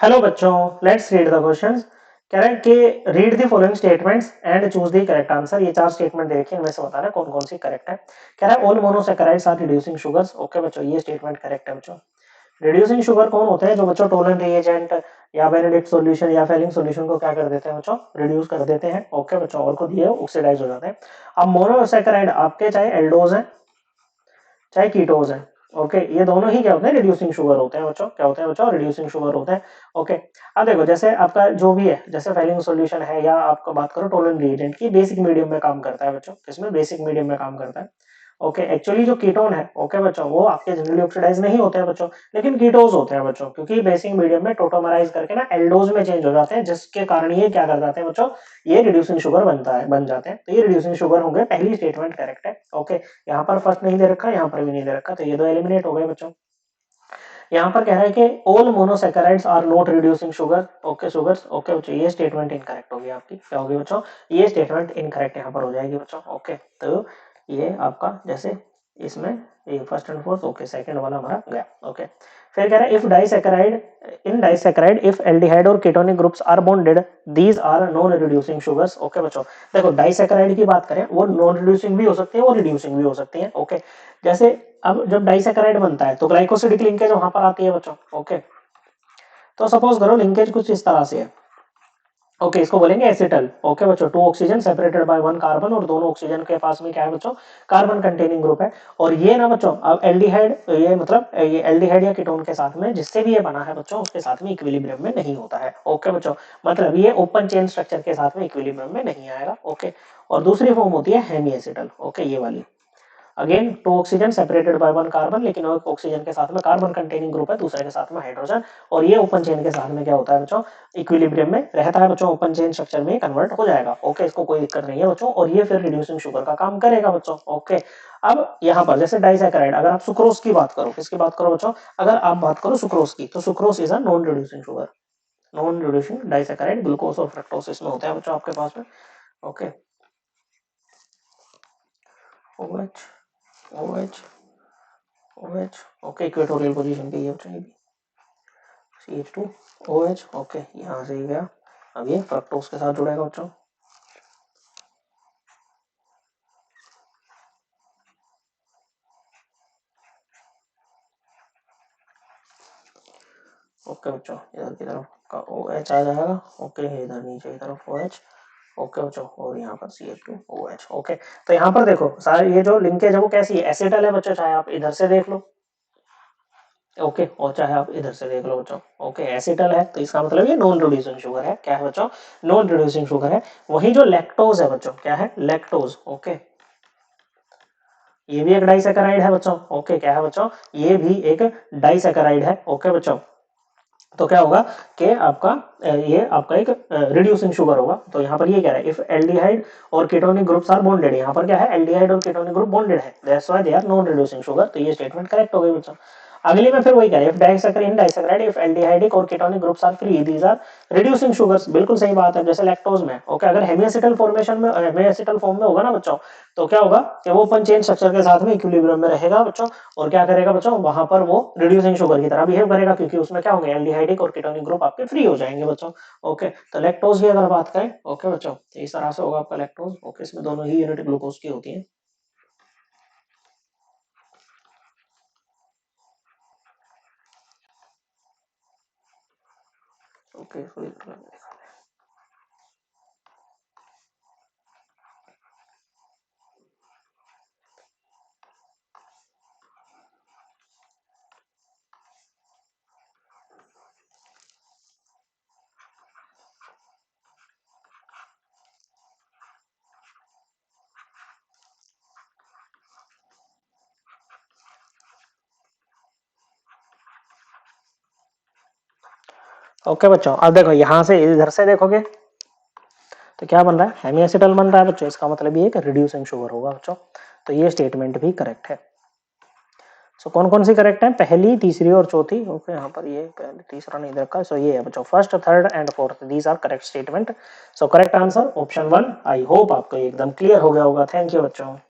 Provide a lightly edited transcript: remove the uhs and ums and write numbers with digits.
Hello बच्चों, let's read the questions. कह रहा है कि read the following statements and choose the correct answer. ये चार स्टेटमेंट दे रखे हैं, इनमें से बता रहा है कौन कौन सी करेक्ट है। कह रहा है all monosaccharides are reducing sugars. Okay बच्चों, ये स्टेटमेंट करेक्ट है बच्चों। रिड्यूसिंग शुगर कौन होते हैं? जो बच्चों टोलन रिएजेंट या बेनेडिक्ट सॉल्यूशन या फेलिंग सॉल्यूशन को क्या कर देते हैं बच्चों? रिड्यूस कर देते हैं। ओके बच्चों, और खुद ये ऑक्सीडाइज हो जाते हैं। अब मोनोसैकेराइड आपके चाहे एल्डोज है चाहे कीटोज है, ओके, ये दोनों ही क्या होते हैं? रिड्यूसिंग शुगर होते हैं बच्चों। क्या होते हैं बच्चों? रिड्यूसिंग शुगर होते हैं। ओके, अब देखो जैसे आपका जो भी है, जैसे फेलिंग सॉल्यूशन है या आपको बात करो टोलन रिएजेंट की, बेसिक मीडियम में काम करता है बच्चों। इसमें बेसिक मीडियम में काम करता है। ओके, एक्चुअली जो कीटोन है, ओके बच्चों, वो आपके जनरली ऑक्सीडाइज नहीं होते हैं बच्चों, लेकिन कीटोज होते हैं बच्चों, क्योंकि बेसिक मीडियम में टोटोमराइज करके ना एल्डोज में चेंज हो जाते हैं, जिसके कारण ये क्या कर जाते हैं बच्चों? ये रिड्यूसिंग शुगर बन जाते हैं। तो ये रिड्यूसिंग शुगर होंगे। पहली स्टेटमेंट करेक्ट है। ओके, यहाँ पर फर्स्ट नहीं दे रखा, यहाँ पर भी नहीं दे रखा, तो ये दो एलिमिनेट हो गए बच्चों। यहाँ पर कह रहा है कि all monosaccharides are not reducing sugar. Okay sugars, okay बच्चों, ये स्टेटमेंट इनकरेक्ट होगी आपकी। क्या होगी बच्चों? ये स्टेटमेंट इनकरेक्ट यहाँ पर हो जाएगी बच्चों। ओके, तो ये आपका जैसे इसमें ये first and fourth, okay, second वाला हमारा गया। ओके, फिर कह रहा है if disaccharide in disaccharide if aldehyde और ketonic groups are bonded these are non reducing sugars. Okay बच्चों, देखो डाइसैकेराइड की बात करें, वो नॉन रिड्यूसिंग भी हो सकती है, वो रिड्यूसिंग भी हो सकती है। ओके, जैसे अब जब डाइसैकेराइड बनता है तो ग्लाइकोसिडिक लिंकेज वहां पर आती है बच्चों। ओके, तो सपोज करो लिंकेज कुछ इस तरह से है। ओके, इसको बोलेंगे एसिटल। ओके बच्चों, two oxygen separated by one carbon, और दोनों ऑक्सीजन के पास में क्या है बच्चों? कार्बन कंटेनिंग ग्रुप है। और ये ना बच्चों, अब एल्डिहाइड, ये मतलब ये एल्डिहाइड या कीटोन के साथ में जिससे भी ये बना है बच्चों, उसके साथ में इक्विलिब्रियम में नहीं होता है। ओके बच्चों, मतलब ये ओपन चेन स्ट्रक्चर के साथ में इक्विलिब्रियम में नहीं आएगा। ओके, और दूसरी फॉर्म होती है हेमी एसिटल। ओके, ये वाली again two oxygen separated by one carbon, लेकिन एक ऑक्सीजन के साथ में कार्बन कंटेनिंग ग्रुप है, दूसरे के साथ में हाइड्रोजन, और ये ओपन चेन के साथ में क्या होता है बच्चों? इक्विलिब्रियम में रहता है बच्चों, ओपन चेन स्ट्रक्चर में कन्वर्ट हो जाएगा। ओके, इसको कोई दिक्कत नहीं है बच्चों, और ये फिर रिड्यूसिंग शुगर का काम करेगा बच्चों। ओके, अब यहाँ पर जैसे डाइसैकेराइड, अगर आप सुक्रोज की बात करो, किसकी बात करो बच्चों? अगर आप बात करो सुक्रोज की, तो sucrose is a non reducing sugar. Non reducing disaccharide glucose और फ्रक्टोज इसमें होते हैं बच्चों आपके पास में। Okay, OH OH OH, okay, equatorial position पे ये चाहिए CH2OH। ओके, यहाँ से ही गया। अब ये फ्रक्टोज के साथ जुड़ेगा बच्चों। ओके बच्चों, इधर की तरफ का OH आ जाएगा। ओके, इधर नीचे की तरफ OH। ओके बच्चों, और यहाँ पर CH2OH। ओके, तो यहाँ पर देखो सारे ये जो लिंकेज है वो कैसी है? एसिटल है बच्चों, चाहे आप इधर से देख लो, ओके, और चाहे आप इधर से देख लो बच्चों। ओके, एसिटल है तो इसका मतलब ये नॉन रिड्यूसिंग शुगर है। क्या है बच्चों? नॉन रिड्यूसिंग शुगर है। वही जो लैक्टोज है बच्चों, क्या है? लैक्टोज। ओके, ये भी एक डाइसैकेराइड है बच्चों। ओके, क्या है बच्चों? ये भी एक डाइसैकेराइड है। ओके बच्चों, तो क्या होगा कि आपका ये आपका एक रिड्यूसिंग शुगर होगा। तो यहाँ पर ये कह रहा है इफ एल्डिहाइड और कीटोनिक ग्रुप्स आर बॉन्डेड, यहाँ पर क्या है? एल्डिहाइड और कीटोनिक ग्रुप बॉन्डेड है, that's why they are non reducing sugar. तो ये स्टेटमेंट करेक्ट हो गई बच्चों। अगली में फिर वही कह रहे हैं if disaccharide disaccharide if aldehydic और ketonic groups are free these are reducing sugars. बिल्कुल सही बात है, जैसे लैक्टोज में। ओके, अगर हेमिएसिटल फॉर्मेशन में, हेमिएसिटल फॉर्म में होगा ना बच्चों, तो क्या होगा कि वो ओपन चेन स्ट्रक्चर के साथ में इक्विलिब्रियम में रहेगा बच्चों, और क्या करेगा बच्चों? वहां पर वो रिड्यूसिंग शुगर की तरह बिहेव करेगा, क्योंकि उसमें क्या होंगे? एल्डिहाइडिक और कीटोनिक ग्रुप आपके फ्री हो जाएंगे बच्चों। ओके, तो लैक्टोज की अगर बात करें, ओके बच्चों, तो इस तरह से होगा आपका लैक्टोज। ओके, इसमें दोनों ही यूनिट ग्लूकोज की होती है। ओके, ओके बच्चों, अब देखो यहाँ से इधर से देखोगे तो क्या बन रहा है? हेमिएसिटल बन रहा है बच्चों, इसका मतलब ये एक रिड्यूसिंग शुगर होगा बच्चों। तो ये स्टेटमेंट भी करेक्ट है। सो कौन कौन सी करेक्ट है? पहली, तीसरी और चौथी। ओके, यहाँ पर ये पहले तीसरा नहीं रखा, सो ये है बच्चों first, third and fourth, these are correct statement. So correct answer option 1। I hope आपको एकदम क्लियर हो गया होगा। थैंक यू बच्चों।